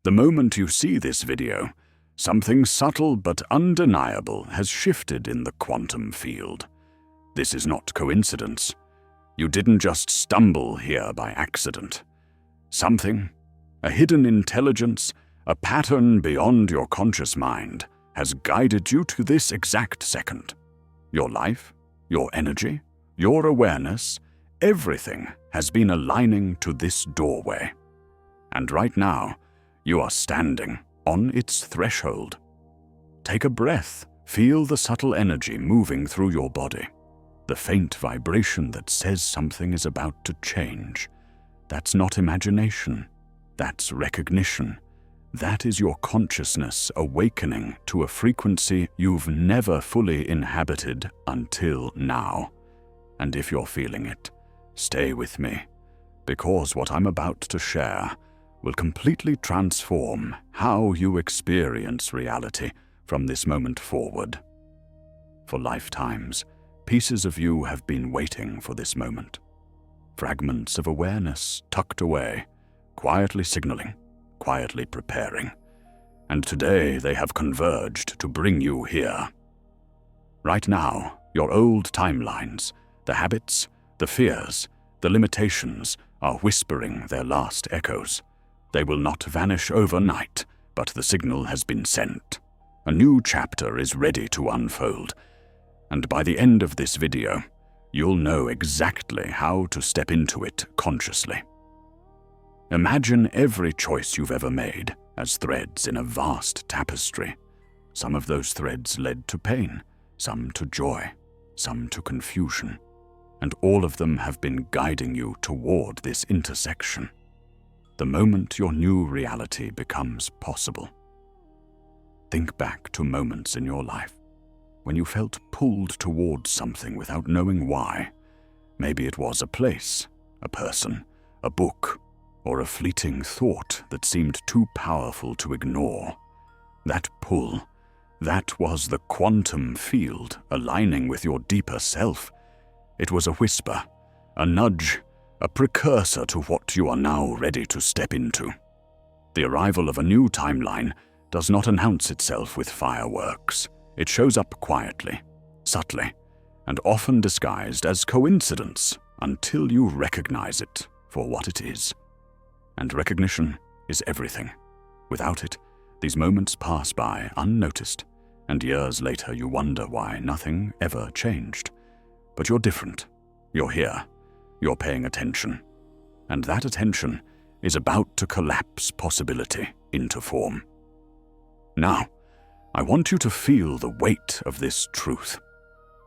The moment you see this video, something subtle but undeniable has shifted in the quantum field. This is not coincidence. You didn't just stumble here by accident. Something, a hidden intelligence, a pattern beyond your conscious mind, has guided you to this exact second. Your life, your energy, your awareness, everything has been aligning to this doorway. And right now, you are standing on its threshold. Take a breath, feel the subtle energy moving through your body, the faint vibration that says something is about to change. That's not imagination, that's recognition. That is your consciousness awakening to a frequency you've never fully inhabited until now. And if you're feeling it, stay with me, because what I'm about to share will completely transform how you experience reality from this moment forward. For lifetimes, pieces of you have been waiting for this moment. Fragments of awareness tucked away, quietly signaling, quietly preparing. And today they have converged to bring you here. Right now, your old timelines, the habits, the fears, the limitations are whispering their last echoes. They will not vanish overnight, but the signal has been sent. A new chapter is ready to unfold, and by the end of this video, you'll know exactly how to step into it consciously. Imagine every choice you've ever made as threads in a vast tapestry. Some of those threads led to pain, some to joy, some to confusion, and all of them have been guiding you toward this intersection. The moment your new reality becomes possible. Think back to moments in your life when you felt pulled towards something without knowing why. Maybe it was a place, a person, a book, or a fleeting thought that seemed too powerful to ignore. That pull, that was the quantum field aligning with your deeper self. It was a whisper, a nudge, a precursor to what you are now ready to step into. The arrival of a new timeline does not announce itself with fireworks. It shows up quietly, subtly, and often disguised as coincidence until you recognize it for what it is. And recognition is everything. Without it, these moments pass by unnoticed, and years later you wonder why nothing ever changed. But you're different. You're here. You're paying attention. And that attention is about to collapse possibility into form. Now, I want you to feel the weight of this truth.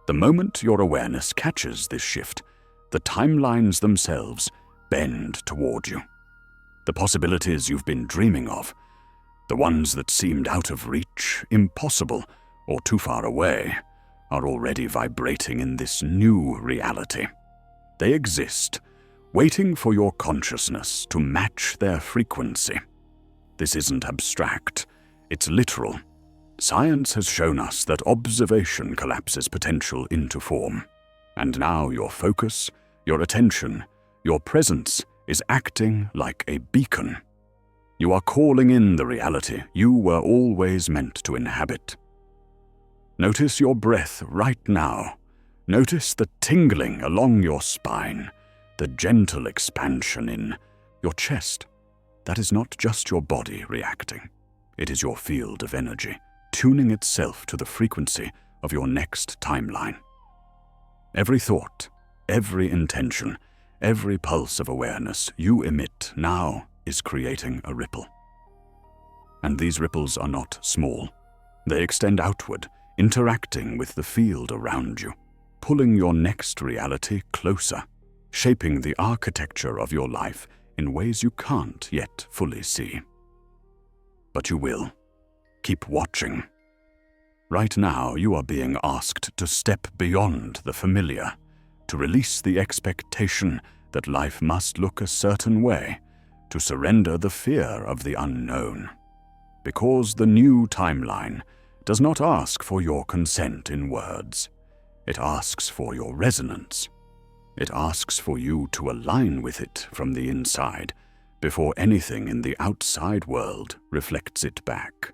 The moment your awareness catches this shift, the timelines themselves bend toward you. The possibilities you've been dreaming of, the ones that seemed out of reach, impossible, or too far away, are already vibrating in this new reality. They exist, waiting for your consciousness to match their frequency. This isn't abstract, it's literal. Science has shown us that observation collapses potential into form. And now your focus, your attention, your presence is acting like a beacon. You are calling in the reality you were always meant to inhabit. Notice your breath right now. Notice the tingling along your spine, the gentle expansion in your chest. That is not just your body reacting. It is your field of energy, tuning itself to the frequency of your next timeline. Every thought, every intention, every pulse of awareness you emit now is creating a ripple. And these ripples are not small. They extend outward, interacting with the field around you, pulling your next reality closer, shaping the architecture of your life in ways you can't yet fully see. But you will. Keep watching. Right now, you are being asked to step beyond the familiar, to release the expectation that life must look a certain way, to surrender the fear of the unknown. Because the new timeline does not ask for your consent in words. It asks for your resonance. It asks for you to align with it from the inside, before anything in the outside world reflects it back.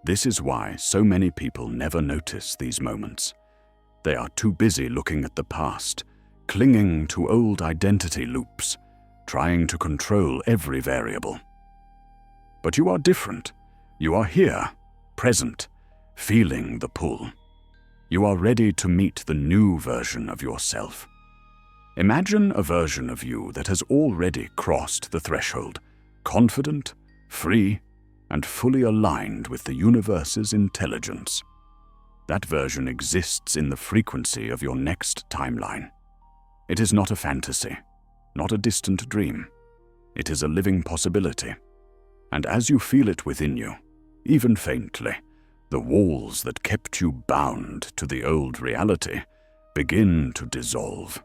This is why so many people never notice these moments. They are too busy looking at the past, clinging to old identity loops, trying to control every variable. But you are different. You are here, present, feeling the pull. You are ready to meet the new version of yourself. Imagine a version of you that has already crossed the threshold, confident, free, and fully aligned with the universe's intelligence. That version exists in the frequency of your next timeline. It is not a fantasy, not a distant dream. It is a living possibility. And as you feel it within you, even faintly, the walls that kept you bound to the old reality begin to dissolve.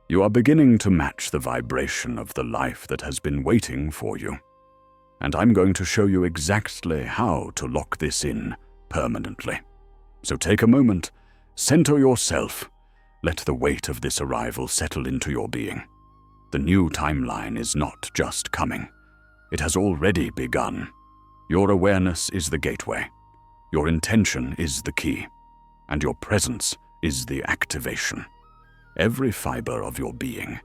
You are beginning to match the vibration of the life that has been waiting for you. And I'm going to show you exactly how to lock this in permanently. So take a moment, center yourself, let the weight of this arrival settle into your being. The new timeline is not just coming. It has already begun. Your awareness is the gateway. Your intention is the key. And your presence is the activation. Every fiber of your being,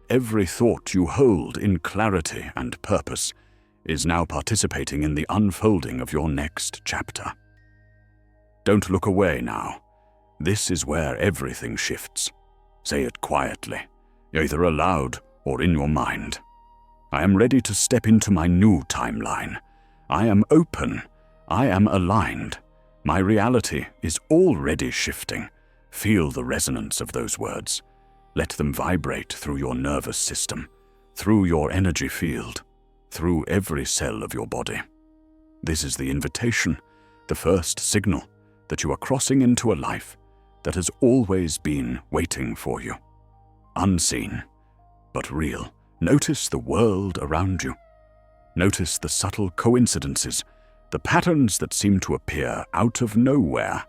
every thought you hold in clarity and purpose, is now participating in the unfolding of your next chapter. Don't look away now. This is where everything shifts. Say it quietly, either aloud or in your mind. I am ready to step into my new timeline. I am open. I am aligned. My reality is already shifting. Feel the resonance of those words. Let them vibrate through your nervous system, through your energy field, through every cell of your body. This is the invitation, the first signal that you are crossing into a life that has always been waiting for you. Unseen, but real. Notice the world around you. Notice the subtle coincidences, the patterns that seem to appear out of nowhere.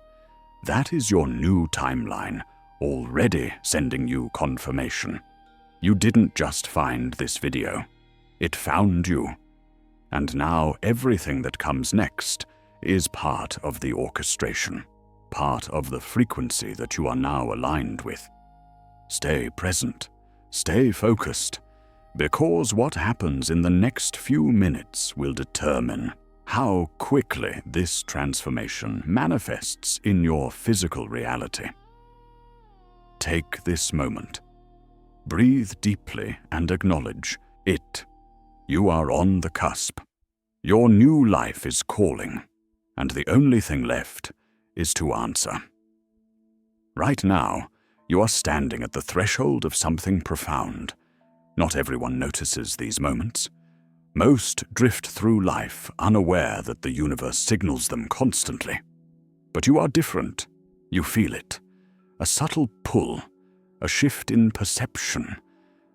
That is your new timeline, already sending you confirmation. You didn't just find this video. It found you. And now everything that comes next is part of the orchestration, part of the frequency that you are now aligned with. Stay present, stay focused, because what happens in the next few minutes will determine how quickly this transformation manifests in your physical reality. Take this moment. Breathe deeply and acknowledge it. You are on the cusp. Your new life is calling, and the only thing left is to answer. Right now, you are standing at the threshold of something profound. Not everyone notices these moments. Most drift through life unaware that the universe signals them constantly. But you are different. You feel it. A subtle pull, a shift in perception,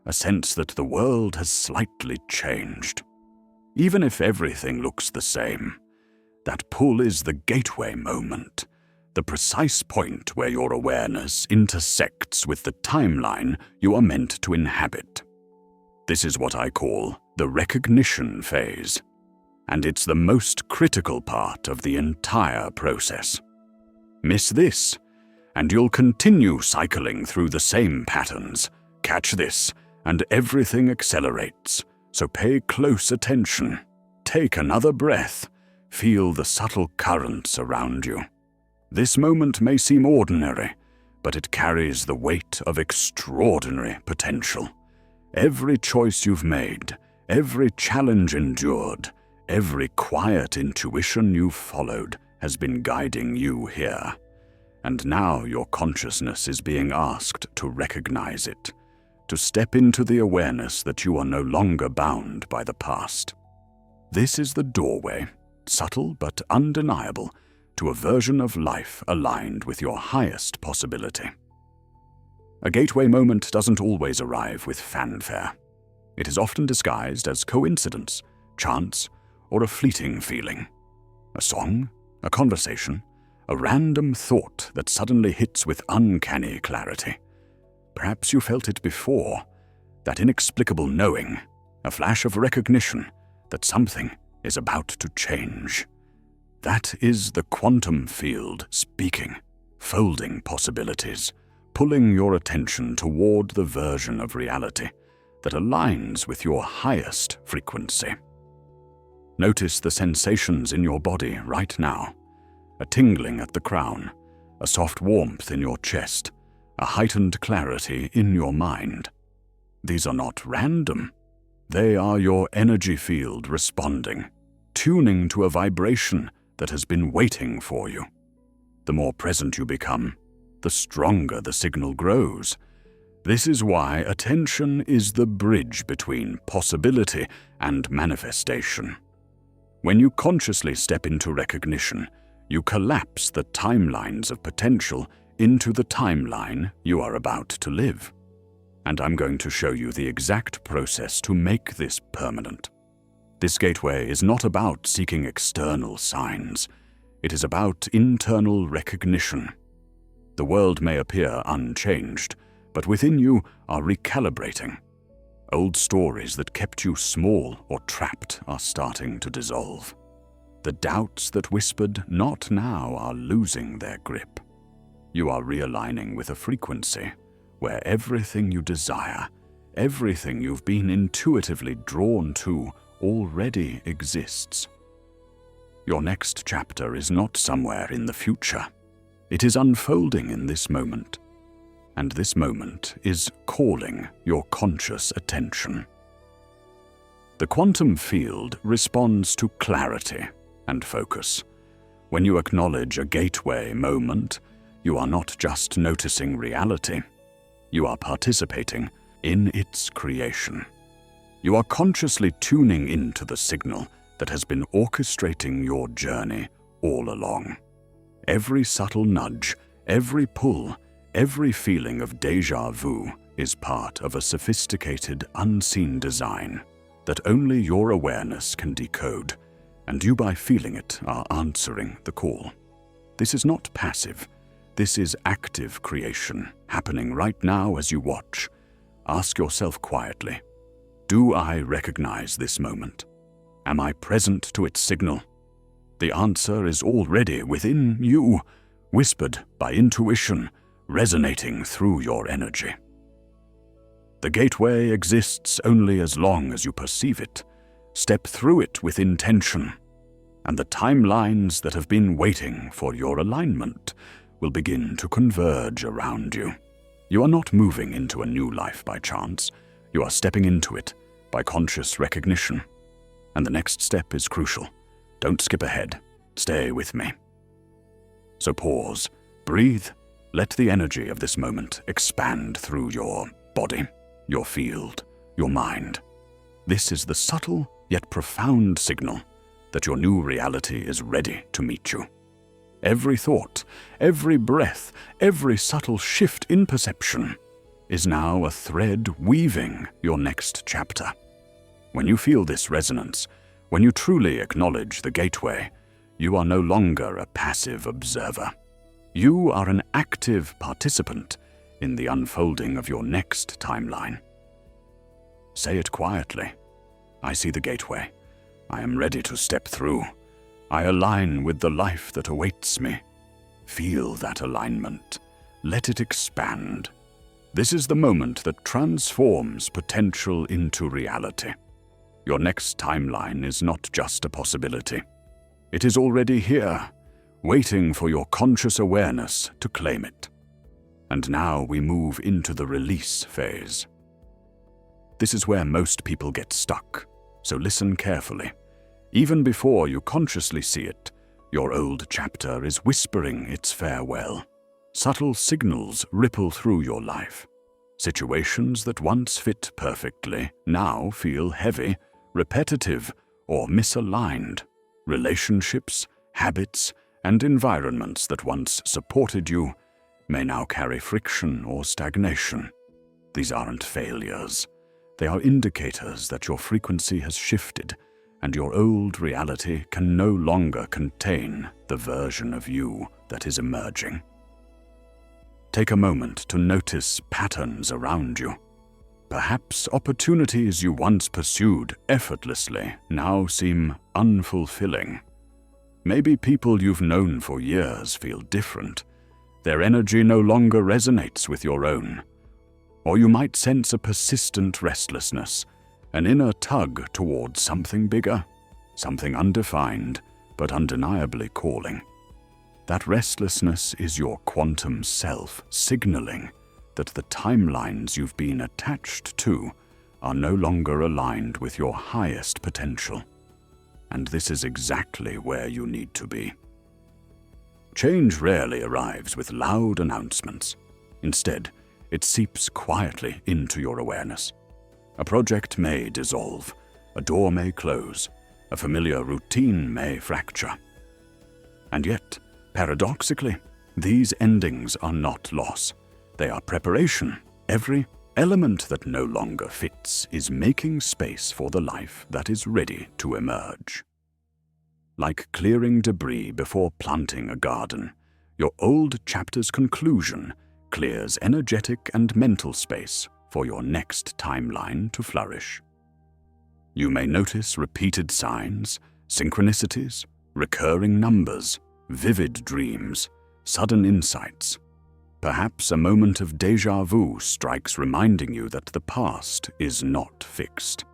a sense that the world has slightly changed. Even if everything looks the same, that pull is the gateway moment, the precise point where your awareness intersects with the timeline you are meant to inhabit. This is what I call the recognition phase, and it's the most critical part of the entire process. Miss this, and you'll continue cycling through the same patterns. Catch this, and everything accelerates. So pay close attention. Take another breath. Feel the subtle currents around you. This moment may seem ordinary, but it carries the weight of extraordinary potential. Every choice you've made, every challenge endured, every quiet intuition you've followed has been guiding you here. And now your consciousness is being asked to recognize it, to step into the awareness that you are no longer bound by the past. This is the doorway, subtle but undeniable, to a version of life aligned with your highest possibility. A gateway moment doesn't always arrive with fanfare. It is often disguised as coincidence, chance, or a fleeting feeling. A song, a conversation, a random thought that suddenly hits with uncanny clarity. Perhaps you felt it before, that inexplicable knowing, a flash of recognition that something is about to change. That is the quantum field speaking, folding possibilities, pulling your attention toward the version of reality that aligns with your highest frequency. Notice the sensations in your body right now, a tingling at the crown, a soft warmth in your chest, a heightened clarity in your mind. These are not random. They are your energy field responding, tuning to a vibration that has been waiting for you. The more present you become, the stronger the signal grows. This is why attention is the bridge between possibility and manifestation. When you consciously step into recognition, you collapse the timelines of potential into the timeline you are about to live. And I'm going to show you the exact process to make this permanent. This gateway is not about seeking external signs. It is about internal recognition. The world may appear unchanged, but within you are recalibrating. Old stories that kept you small or trapped are starting to dissolve. The doubts that whispered, "Not now," are losing their grip. You are realigning with a frequency where everything you desire, everything you've been intuitively drawn to, already exists. Your next chapter is not somewhere in the future. It is unfolding in this moment. And this moment is calling your conscious attention. The quantum field responds to clarity and focus. When you acknowledge a gateway moment, you are not just noticing reality. You are participating in its creation. You are consciously tuning into the signal that has been orchestrating your journey all along. Every subtle nudge, every pull, every feeling of déjà vu is part of a sophisticated, unseen design that only your awareness can decode, and you, by feeling it, are answering the call. This is not passive. This is active creation, happening right now as you watch. Ask yourself quietly, do I recognize this moment? Am I present to its signal? The answer is already within you, whispered by intuition, resonating through your energy. The gateway exists only as long as you perceive it. Step through it with intention, and the timelines that have been waiting for your alignment will begin to converge around you. You are not moving into a new life by chance. You are stepping into it by conscious recognition. And the next step is crucial. Don't skip ahead. Stay with me. So pause, breathe, let the energy of this moment expand through your body, your field, your mind. This is the subtle yet profound signal that your new reality is ready to meet you. Every thought, every breath, every subtle shift in perception is now a thread weaving your next chapter. When you feel this resonance, when you truly acknowledge the gateway, you are no longer a passive observer. You are an active participant in the unfolding of your next timeline. Say it quietly. I see the gateway. I am ready to step through. I align with the life that awaits me. Feel that alignment. Let it expand. This is the moment that transforms potential into reality. Your next timeline is not just a possibility. It is already here, waiting for your conscious awareness to claim it. And now we move into the release phase. This is where most people get stuck, so listen carefully. Even before you consciously see it, your old chapter is whispering its farewell. Subtle signals ripple through your life. Situations that once fit perfectly now feel heavy, repetitive, or misaligned. Relationships, habits, and environments that once supported you may now carry friction or stagnation. These aren't failures. They are indicators that your frequency has shifted and your old reality can no longer contain the version of you that is emerging. Take a moment to notice patterns around you. Perhaps opportunities you once pursued effortlessly now seem unfulfilling. Maybe people you've known for years feel different. Their energy no longer resonates with your own. Or you might sense a persistent restlessness, an inner tug towards something bigger, something undefined but undeniably calling. That restlessness is your quantum self signaling that the timelines you've been attached to are no longer aligned with your highest potential. And this is exactly where you need to be. Change rarely arrives with loud announcements. Instead, it seeps quietly into your awareness. A project may dissolve, a door may close, a familiar routine may fracture. And yet, paradoxically, these endings are not loss. They are preparation. Every element that no longer fits is making space for the life that is ready to emerge. Like clearing debris before planting a garden, your old chapter's conclusion clears energetic and mental space for your next timeline to flourish. You may notice repeated signs, synchronicities, recurring numbers, vivid dreams, sudden insights. Perhaps a moment of déjà vu strikes, reminding you that the past is not fixed.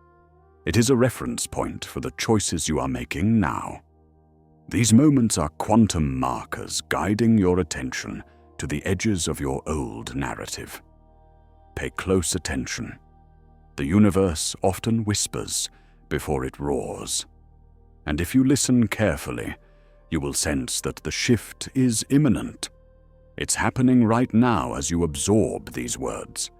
It is a reference point for the choices you are making now. These moments are quantum markers guiding your attention to the edges of your old narrative. Pay close attention. The universe often whispers before it roars. And if you listen carefully, you will sense that the shift is imminent. It's happening right now as you absorb these words.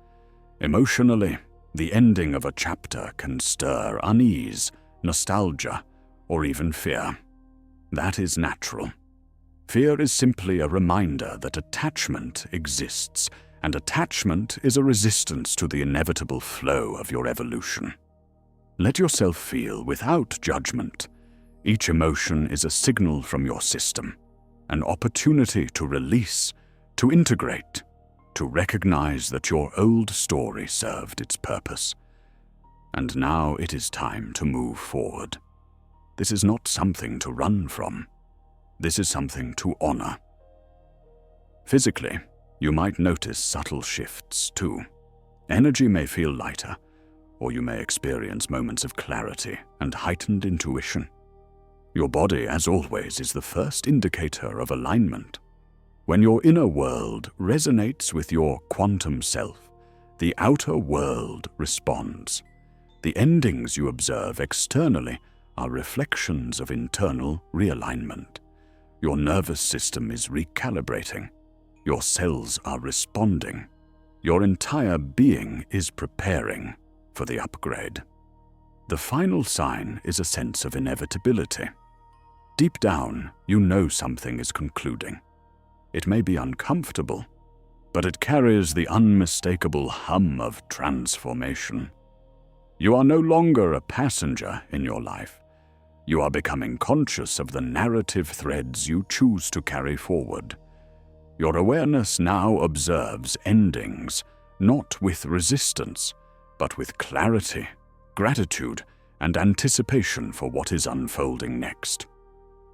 Emotionally, the ending of a chapter can stir unease, nostalgia, or even fear. That is natural. Fear is simply a reminder that attachment exists, and attachment is a resistance to the inevitable flow of your evolution. Let yourself feel without judgment. Each emotion is a signal from your system, an opportunity to release, to integrate, to recognize that your old story served its purpose. And now it is time to move forward. This is not something to run from. This is something to honor. Physically, you might notice subtle shifts too. Energy may feel lighter, or you may experience moments of clarity and heightened intuition. Your body, as always, is the first indicator of alignment. When your inner world resonates with your quantum self, the outer world responds. The endings you observe externally are reflections of internal realignment. Your nervous system is recalibrating. Your cells are responding. Your entire being is preparing for the upgrade. The final sign is a sense of inevitability. Deep down, you know something is concluding. It may be uncomfortable, but it carries the unmistakable hum of transformation. You are no longer a passenger in your life. You are becoming conscious of the narrative threads you choose to carry forward. Your awareness now observes endings, not with resistance, but with clarity, gratitude, and anticipation for what is unfolding next.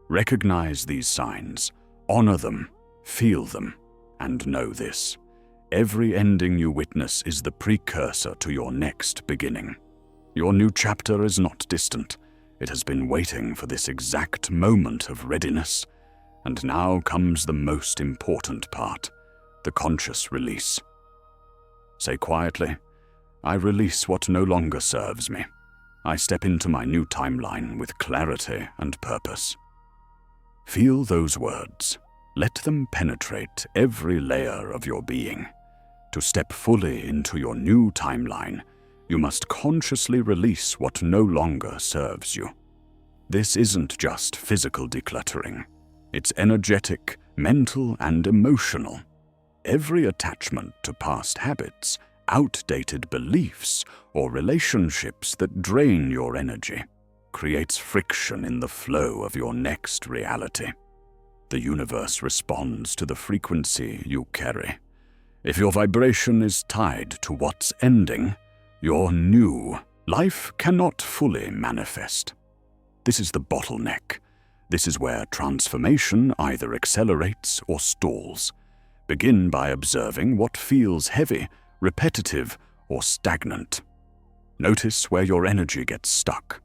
Recognize these signs, honor them, feel them, and know this: every ending you witness is the precursor to your next beginning. Your new chapter is not distant. It has been waiting for this exact moment of readiness, and now comes the most important part, the conscious release. Say quietly, I release what no longer serves me. I step into my new timeline with clarity and purpose. Feel those words. Let them penetrate every layer of your being. To step fully into your new timeline, you must consciously release what no longer serves you. This isn't just physical decluttering. It's energetic, mental, and emotional. Every attachment to past habits, outdated beliefs, or relationships that drain your energy creates friction in the flow of your next reality. The universe responds to the frequency you carry. If your vibration is tied to what's ending, Your new life cannot fully manifest. This is the bottleneck. This is where transformation either accelerates or stalls. Begin by observing what feels heavy, repetitive, or stagnant. Notice where your energy gets stuck.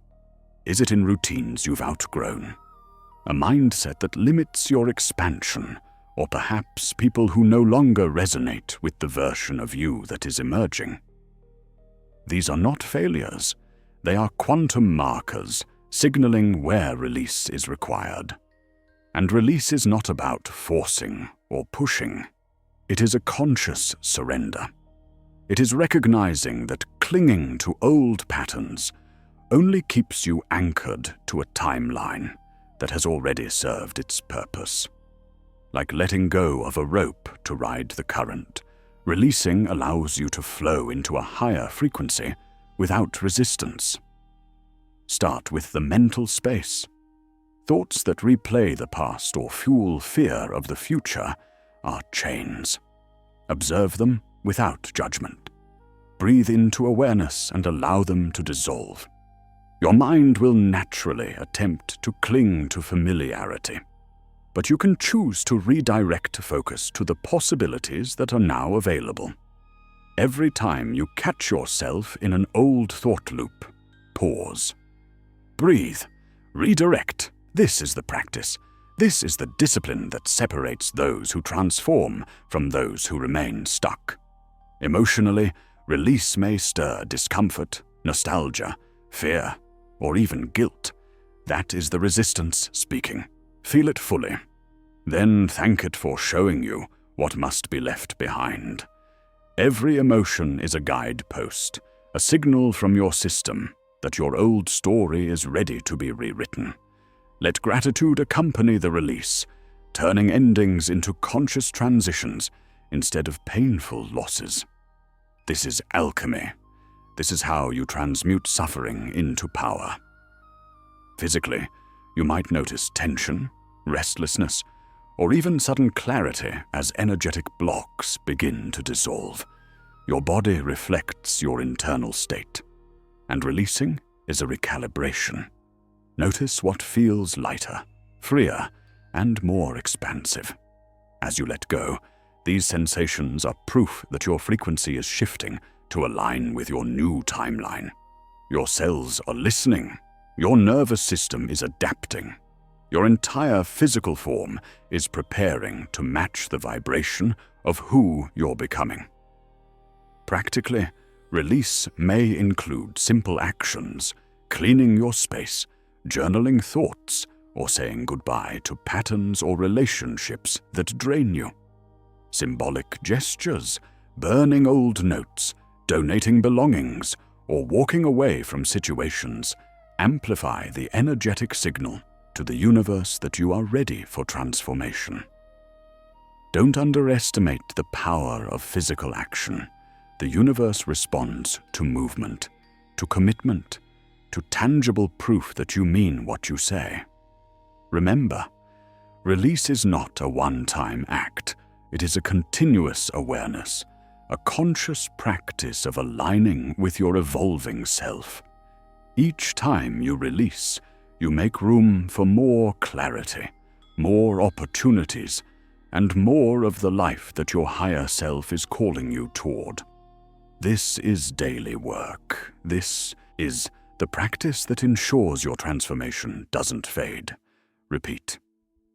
Is it in routines you've outgrown? A mindset that limits your expansion, or perhaps people who no longer resonate with the version of you that is emerging? These are not failures. They are quantum markers, signaling where release is required. And release is not about forcing or pushing. It is a conscious surrender. It is recognizing that clinging to old patterns only keeps you anchored to a timeline that has already served its purpose. Like letting go of a rope to ride the current, releasing allows you to flow into a higher frequency without resistance. Start with the mental space. Thoughts that replay the past or fuel fear of the future are chains. Observe them without judgment. Breathe into awareness and allow them to dissolve. Your mind will naturally attempt to cling to familiarity, but you can choose to redirect focus to the possibilities that are now available. Every time you catch yourself in an old thought loop, pause. Breathe. Redirect. This is the practice. This is the discipline that separates those who transform from those who remain stuck. Emotionally, release may stir discomfort, nostalgia, fear, or even guilt. That is the resistance speaking. Feel it fully. Then thank it for showing you what must be left behind. Every emotion is a guidepost, a signal from your system that your old story is ready to be rewritten. Let gratitude accompany the release, turning endings into conscious transitions instead of painful losses. This is alchemy. This is how you transmute suffering into power. Physically, you might notice tension, restlessness, or even sudden clarity as energetic blocks begin to dissolve. Your body reflects your internal state, and releasing is a recalibration. Notice what feels lighter, freer, and more expansive. As you let go, these sensations are proof that your frequency is shifting to align with your new timeline. Your cells are listening. Your nervous system is adapting. Your entire physical form is preparing to match the vibration of who you're becoming. Practically, release may include simple actions, cleaning your space, journaling thoughts, or saying goodbye to patterns or relationships that drain you. Symbolic gestures, burning old notes, donating belongings, or walking away from situations amplify the energetic signal to the universe that you are ready for transformation. Don't underestimate the power of physical action. The universe responds to movement, to commitment, to tangible proof that you mean what you say. Remember, release is not a one-time act. It is a continuous awareness, a conscious practice of aligning with your evolving self. Each time you release, you make room for more clarity, more opportunities, and more of the life that your higher self is calling you toward. This is daily work. This is the practice that ensures your transformation doesn't fade. Repeat.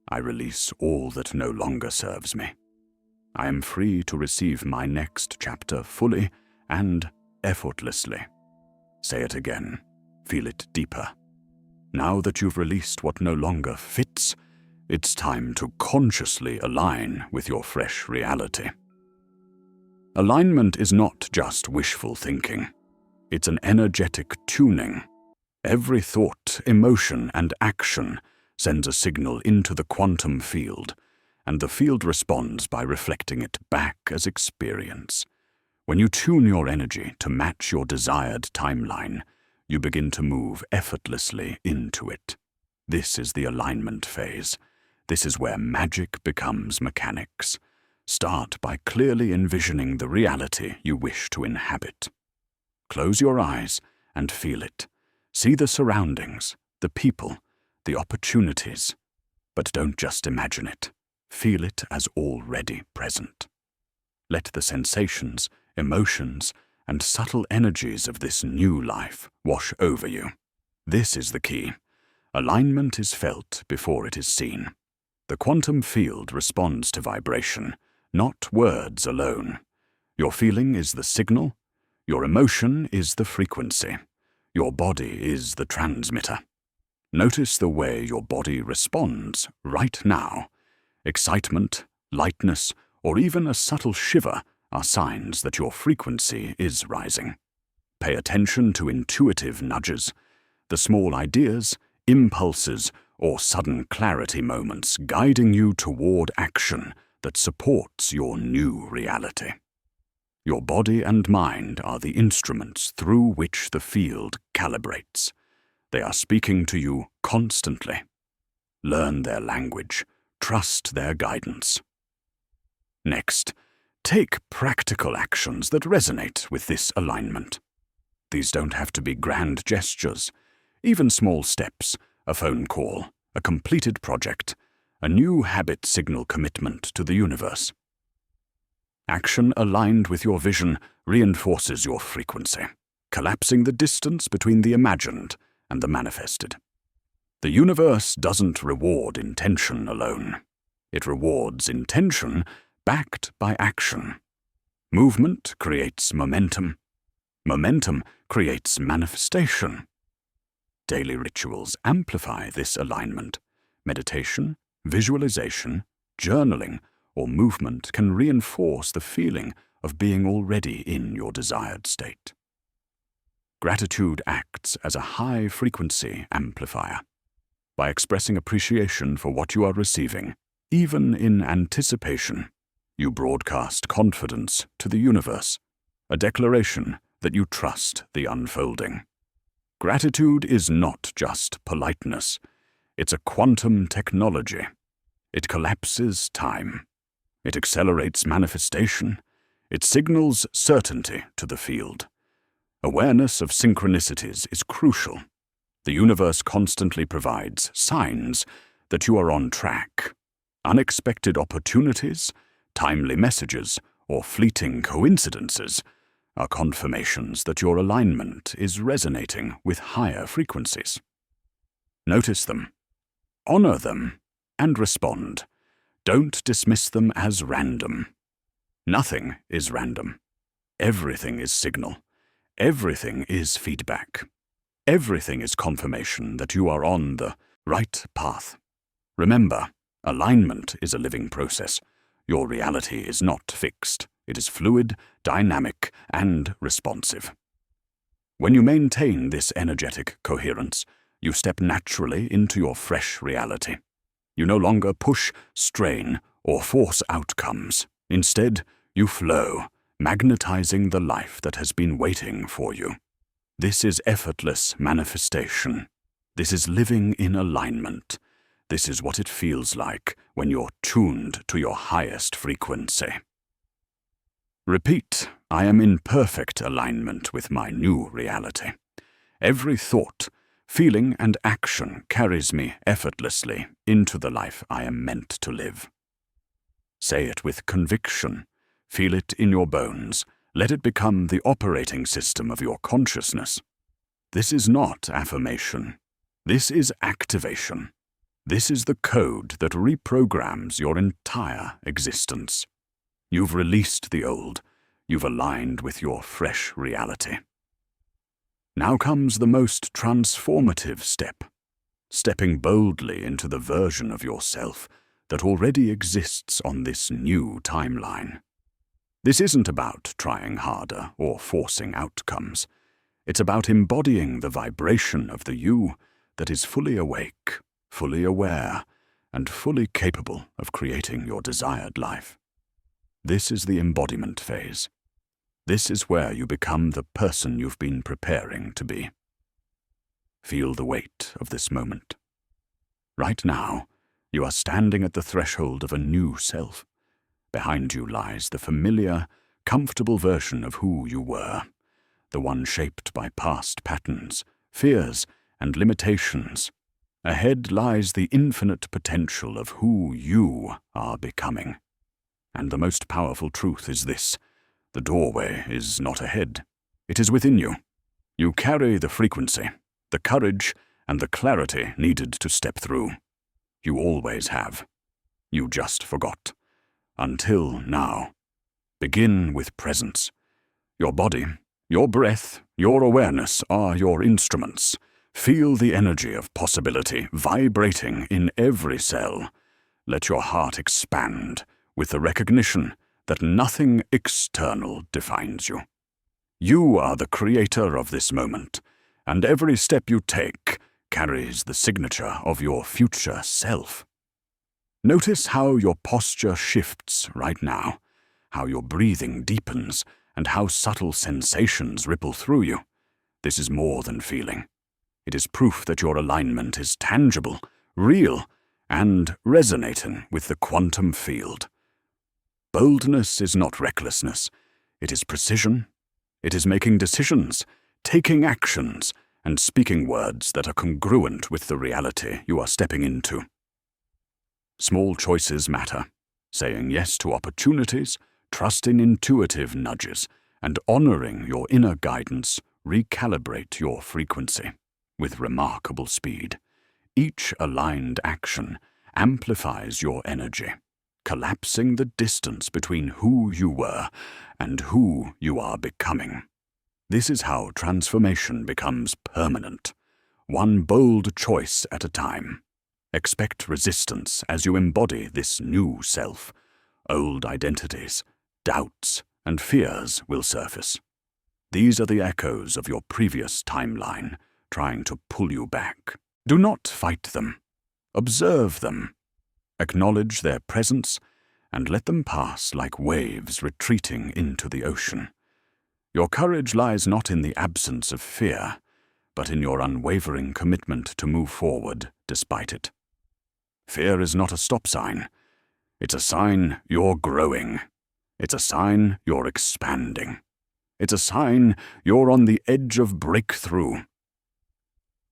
I release all that no longer serves me. I am free to receive my next chapter fully and effortlessly. Say it again. Feel it deeper. Now that you've released what no longer fits, it's time to consciously align with your fresh reality. Alignment is not just wishful thinking. It's an energetic tuning. Every thought, emotion, and action sends a signal into the quantum field, and the field responds by reflecting it back as experience. When you tune your energy to match your desired timeline, you begin to move effortlessly into it. This is the alignment phase. This is where magic becomes mechanics. Start by clearly envisioning the reality you wish to inhabit. Close your eyes and feel it. See the surroundings, the people, the opportunities. But don't just imagine it. Feel it as already present. Let the sensations, emotions, and subtle energies of this new life wash over you. This is the key. Alignment is felt before it is seen. The quantum field responds to vibration, not words alone. Your feeling is the signal. Your emotion is the frequency. Your body is the transmitter. Notice the way your body responds right now. Excitement, lightness, or even a subtle shiver are signs that your frequency is rising. Pay attention to intuitive nudges, the small ideas, impulses, or sudden clarity moments guiding you toward action that supports your new reality. Your body and mind are the instruments through which the field calibrates. They are speaking to you constantly. Learn their language. Trust their guidance. Next, take practical actions that resonate with this alignment. These don't have to be grand gestures. Even small steps, a phone call, a completed project, a new habit signal commitment to the universe. Action aligned with your vision reinforces your frequency, collapsing the distance between the imagined and the manifested. The universe doesn't reward intention alone. It rewards intention backed by action. Movement creates momentum. Momentum creates manifestation. Daily rituals amplify this alignment. Meditation, visualization, journaling, or movement can reinforce the feeling of being already in your desired state. Gratitude acts as a high-frequency amplifier. By expressing appreciation for what you are receiving, even in anticipation, you broadcast confidence to the universe, a declaration that you trust the unfolding. Gratitude is not just politeness. It's a quantum technology. It collapses time. It accelerates manifestation. It signals certainty to the field. Awareness of synchronicities is crucial. The universe constantly provides signs that you are on track. Unexpected opportunities, timely messages, or fleeting coincidences are confirmations that your alignment is resonating with higher frequencies. Notice them, honor them, and respond. Don't dismiss them as random. Nothing is random. Everything is signal. Everything is feedback. Everything is confirmation that you are on the right path. Remember, alignment is a living process. Your reality is not fixed. It is fluid, dynamic, and responsive. When you maintain this energetic coherence, you step naturally into your fresh reality. You no longer push, strain, or force outcomes. Instead, you flow, magnetizing the life that has been waiting for you. This is effortless manifestation. This is living in alignment. This is what it feels like when you're tuned to your highest frequency. Repeat, I am in perfect alignment with my new reality. Every thought, feeling, and action carries me effortlessly into the life I am meant to live. Say it with conviction. Feel it in your bones. Let it become the operating system of your consciousness. This is not affirmation. This is activation. This is the code that reprograms your entire existence. You've released the old. You've aligned with your fresh reality. Now comes the most transformative step, stepping boldly into the version of yourself that already exists on this new timeline. This isn't about trying harder or forcing outcomes. It's about embodying the vibration of the you that is fully awake, fully aware, and fully capable of creating your desired life. This is the embodiment phase. This is where you become the person you've been preparing to be. Feel the weight of this moment. Right now, you are standing at the threshold of a new self. Behind you lies the familiar, comfortable version of who you were. the one shaped by past patterns, fears, and limitations. Ahead lies the infinite potential of who you are becoming. And the most powerful truth is this: the doorway is not ahead. It is within you. You carry the frequency, the courage, and the clarity needed to step through. You always have. You just forgot. Until now. Begin with presence. Your body, your breath, your awareness are your instruments. Feel the energy of possibility vibrating in every cell. Let your heart expand with the recognition that nothing external defines you. You are the creator of this moment, and every step you take carries the signature of your future self. Notice how your posture shifts right now, how your breathing deepens, and how subtle sensations ripple through you. This is more than feeling. It is proof that your alignment is tangible, real, and resonating with the quantum field. Boldness is not recklessness. It is precision. It is making decisions, taking actions, and speaking words that are congruent with the reality you are stepping into. Small choices matter. Saying yes to opportunities, trusting intuitive nudges, and honoring your inner guidance recalibrate your frequency with remarkable speed. Each aligned action amplifies your energy, collapsing the distance between who you were and who you are becoming. This is how transformation becomes permanent, one bold choice at a time. Expect resistance as you embody this new self. Old identities, doubts, and fears will surface. These are the echoes of your previous timeline, trying to pull you back. Do not fight them. Observe them. Acknowledge their presence and let them pass like waves retreating into the ocean. Your courage lies not in the absence of fear, but in your unwavering commitment to move forward despite it. Fear is not a stop sign. It's a sign you're growing. It's a sign you're expanding. It's a sign you're on the edge of breakthrough.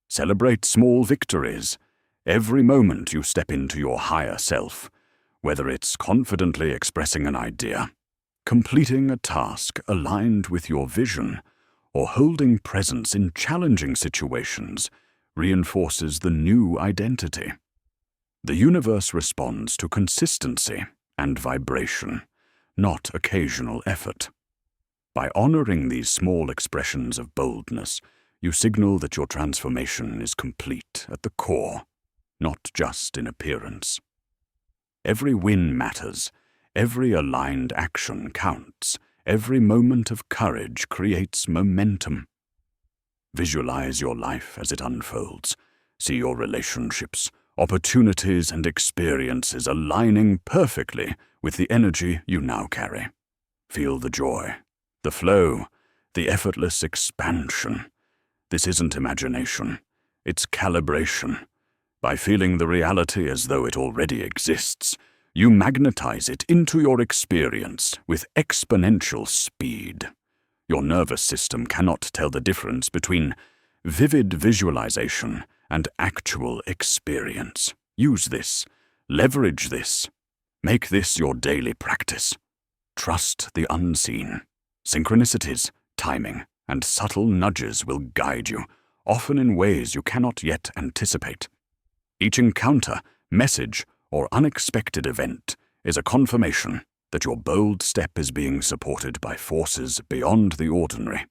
Celebrate small victories every moment you step into your higher self, whether it's confidently expressing an idea, completing a task aligned with your vision, or holding presence in challenging situations reinforces the new identity. The universe responds to consistency and vibration, not occasional effort. By honoring these small expressions of boldness, you signal that your transformation is complete at the core, not just in appearance. Every win matters, every aligned action counts, every moment of courage creates momentum. Visualize your life as it unfolds. See your relationships, opportunities, and experiences aligning perfectly with the energy you now carry. Feel the joy, the flow, the effortless expansion. This isn't imagination, it's calibration. By feeling the reality as though it already exists, you magnetize it into your experience with exponential speed. Your nervous system cannot tell the difference between vivid visualization and actual experience. Use this, leverage this, make this your daily practice. Trust the unseen. Synchronicities, timing, and subtle nudges will guide you, often in ways you cannot yet anticipate. Each encounter, message, or unexpected event is a confirmation that your bold step is being supported by forces beyond the ordinary.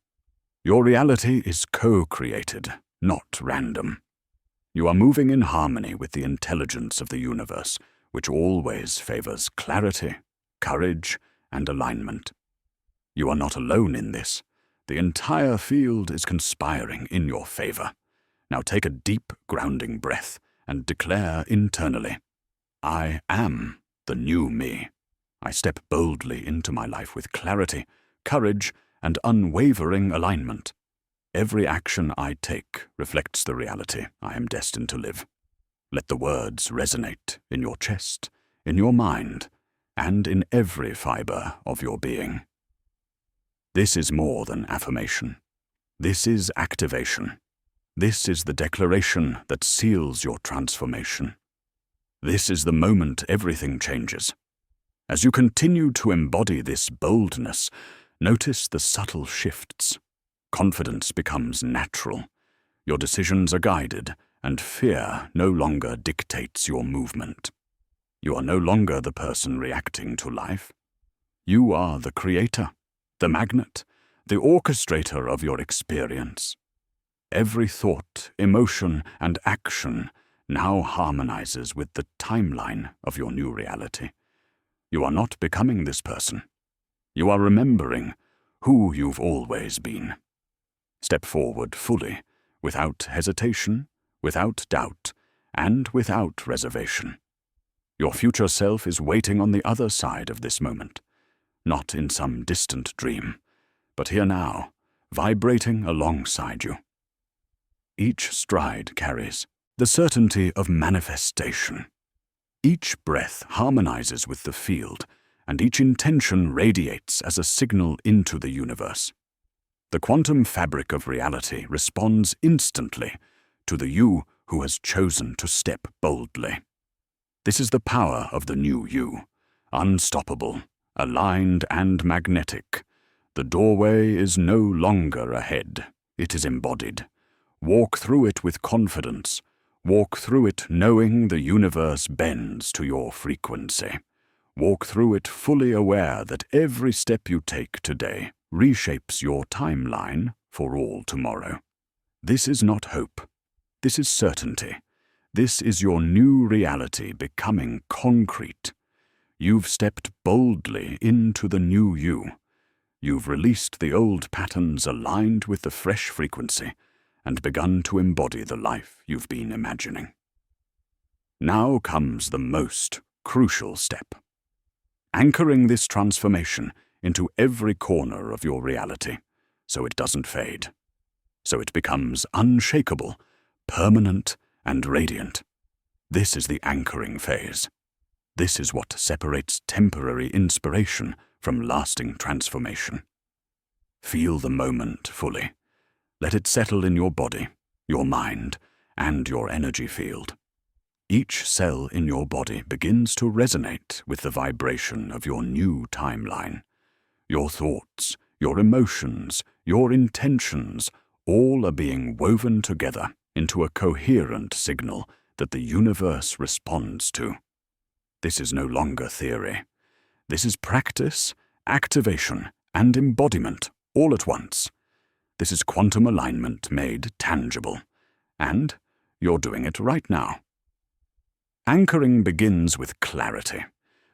Your reality is co-created, not random. You are moving in harmony with the intelligence of the universe, which always favors clarity, courage, and alignment. You are not alone in this. The entire field is conspiring in your favor. Now take a deep, grounding breath and declare internally, I am the new me. I step boldly into my life with clarity, courage, and unwavering alignment. Every action I take reflects the reality I am destined to live. Let the words resonate in your chest, in your mind, and in every fiber of your being. This is more than affirmation. This is activation. This is the declaration that seals your transformation. This is the moment everything changes. As you continue to embody this boldness, notice the subtle shifts. Confidence becomes natural. Your decisions are guided, and fear no longer dictates your movement. You are no longer the person reacting to life. You are the creator, the magnet, the orchestrator of your experience. Every thought, emotion, and action now harmonizes with the timeline of your new reality. You are not becoming this person. You are remembering who you've always been. Step forward fully, without hesitation, without doubt, and without reservation. Your future self is waiting on the other side of this moment, not in some distant dream, but here now, vibrating alongside you. Each stride carries the certainty of manifestation. Each breath harmonizes with the field, and each intention radiates as a signal into the universe. The quantum fabric of reality responds instantly to the you who has chosen to step boldly. This is the power of the new you, unstoppable, aligned, and magnetic. The doorway is no longer ahead, it is embodied. Walk through it with confidence. Walk through it knowing the universe bends to your frequency. Walk through it fully aware that every step you take today reshapes your timeline for all tomorrow. This is not hope. This is certainty. This is your new reality becoming concrete. You've stepped boldly into the new you. You've released the old patterns aligned with the fresh frequency and begun to embody the life you've been imagining. Now comes the most crucial step. Anchoring this transformation into every corner of your reality so it doesn't fade, so it becomes unshakable, permanent, and radiant. This is the anchoring phase. This is what separates temporary inspiration from lasting transformation. Feel the moment fully. Let it settle in your body, your mind, and your energy field. Each cell in your body begins to resonate with the vibration of your new timeline. Your thoughts, your emotions, your intentions, all are being woven together into a coherent signal that the universe responds to. This is no longer theory. This is practice, activation, and embodiment all at once. This is quantum alignment made tangible, and you're doing it right now. Anchoring begins with clarity.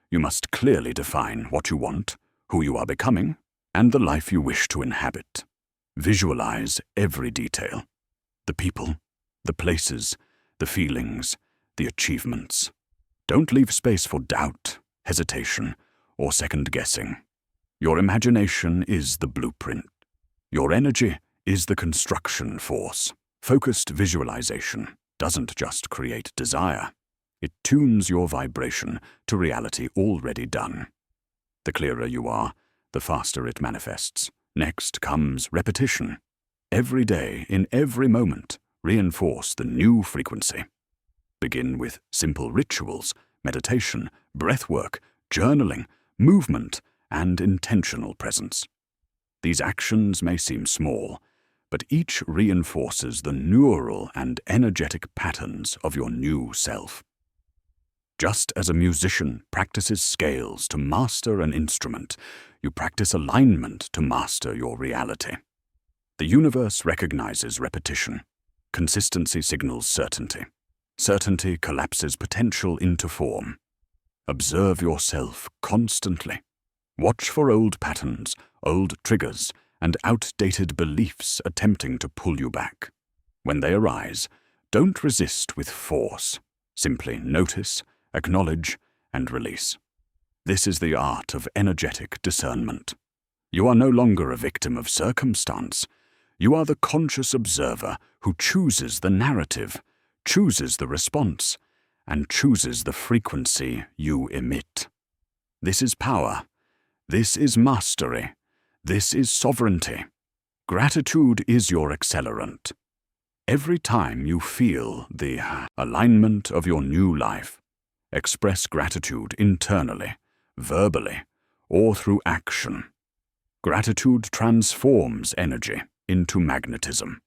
You must clearly define what you want, who you are becoming, and the life you wish to inhabit. Visualize every detail: the people, the places, the feelings, the achievements. Don't leave space for doubt, hesitation, or second-guessing. Your imagination is the blueprint. Your energy is the construction force. Focused visualization doesn't just create desire. It tunes your vibration to reality already done. The clearer you are, the faster it manifests. Next comes repetition. Every day, in every moment, reinforce the new frequency. Begin with simple rituals, meditation, breathwork, journaling, movement, and intentional presence. These actions may seem small, but each reinforces the neural and energetic patterns of your new self. Just as a musician practices scales to master an instrument, you practice alignment to master your reality. The universe recognizes repetition. Consistency signals certainty. Certainty collapses potential into form. Observe yourself constantly. Watch for old patterns, old triggers, and outdated beliefs attempting to pull you back. When they arise, don't resist with force. Simply notice, acknowledge, and release. This is the art of energetic discernment. You are no longer a victim of circumstance. You are the conscious observer who chooses the narrative, chooses the response, and chooses the frequency you emit. This is power. This is mastery. This is sovereignty. Gratitude is your accelerant. Every time you feel the alignment of your new life, express gratitude internally, verbally, or through action. Gratitude transforms energy into magnetism.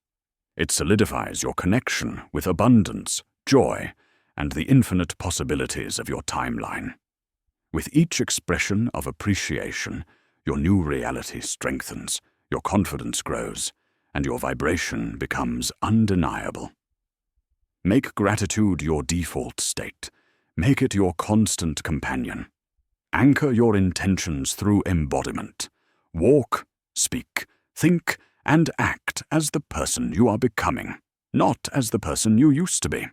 It solidifies your connection with abundance, joy, and the infinite possibilities of your timeline. With each expression of appreciation, your new reality strengthens, your confidence grows, and your vibration becomes undeniable. Make gratitude your default state. Make it your constant companion. Anchor your intentions through embodiment. Walk, speak, think, and act as the person you are becoming, not as the person you used to be.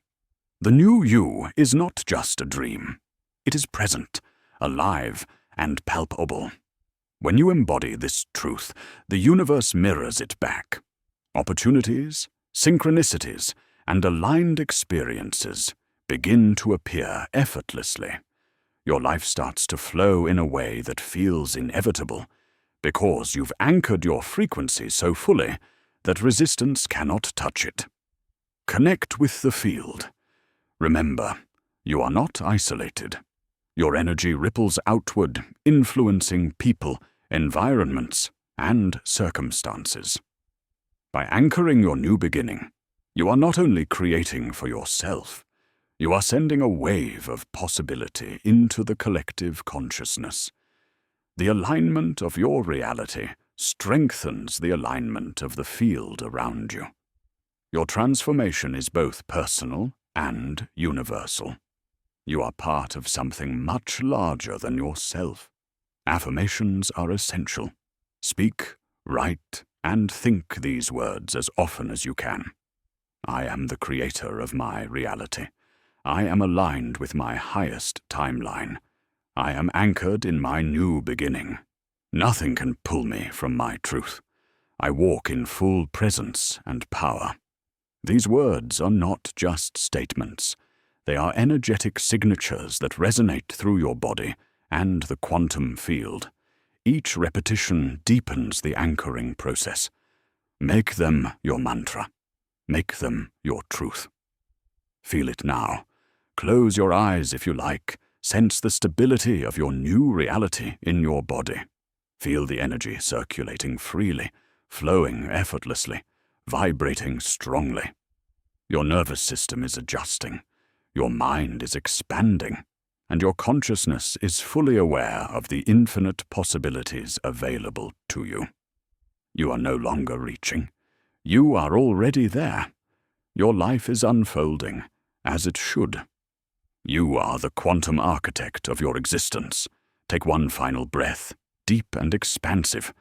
The new you is not just a dream. It is present, alive, and palpable. When you embody this truth, the universe mirrors it back. Opportunities, synchronicities, and aligned experiences begin to appear effortlessly. Your life starts to flow in a way that feels inevitable, because you've anchored your frequency so fully that resistance cannot touch it. Connect with the field. Remember, you are not isolated. Your energy ripples outward, influencing people, environments, and circumstances. By anchoring your new beginning, you are not only creating for yourself, you are sending a wave of possibility into the collective consciousness. The alignment of your reality strengthens the alignment of the field around you. Your transformation is both personal and universal. You are part of something much larger than yourself. Affirmations are essential. Speak, write, and think these words as often as you can. I am the creator of my reality. I am aligned with my highest timeline. I am anchored in my new beginning. Nothing can pull me from my truth. I walk in full presence and power. These words are not just statements. They are energetic signatures that resonate through your body and the quantum field. Each repetition deepens the anchoring process. Make them your mantra. Make them your truth. Feel it now. Close your eyes if you like. Sense the stability of your new reality in your body. Feel the energy circulating freely, flowing effortlessly, vibrating strongly. Your nervous system is adjusting. Your mind is expanding, and your consciousness is fully aware of the infinite possibilities available to you. You are no longer reaching. You are already there. Your life is unfolding, as it should. You are the quantum architect of your existence. Take one final breath, deep and expansive.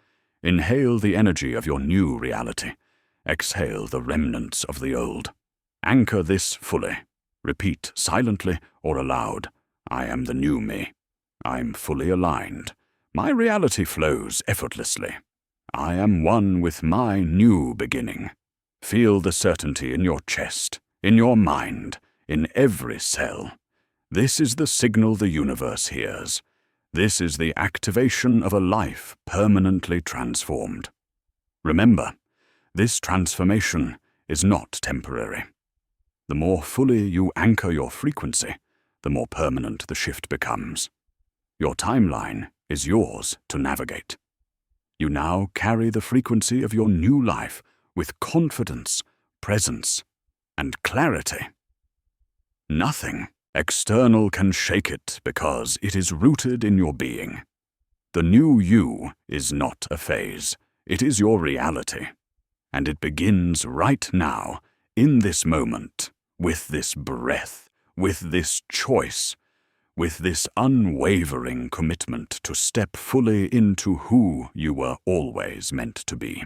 Inhale the energy of your new reality. Exhale the remnants of the old. Anchor this fully. Repeat silently or aloud. I am the new me. I'm fully aligned. My reality flows effortlessly. I am one with my new beginning. Feel the certainty in your chest, in your mind, in every cell. This is the signal the universe hears. This is the activation of a life permanently transformed. Remember, this transformation is not temporary. The more fully you anchor your frequency, the more permanent the shift becomes. Your timeline is yours to navigate. You now carry the frequency of your new life with confidence, presence, and clarity. Nothing external can shake it because it is rooted in your being. The new you is not a phase. It is your reality. And it begins right now, in this moment, with this breath, with this choice, with this unwavering commitment to step fully into who you were always meant to be.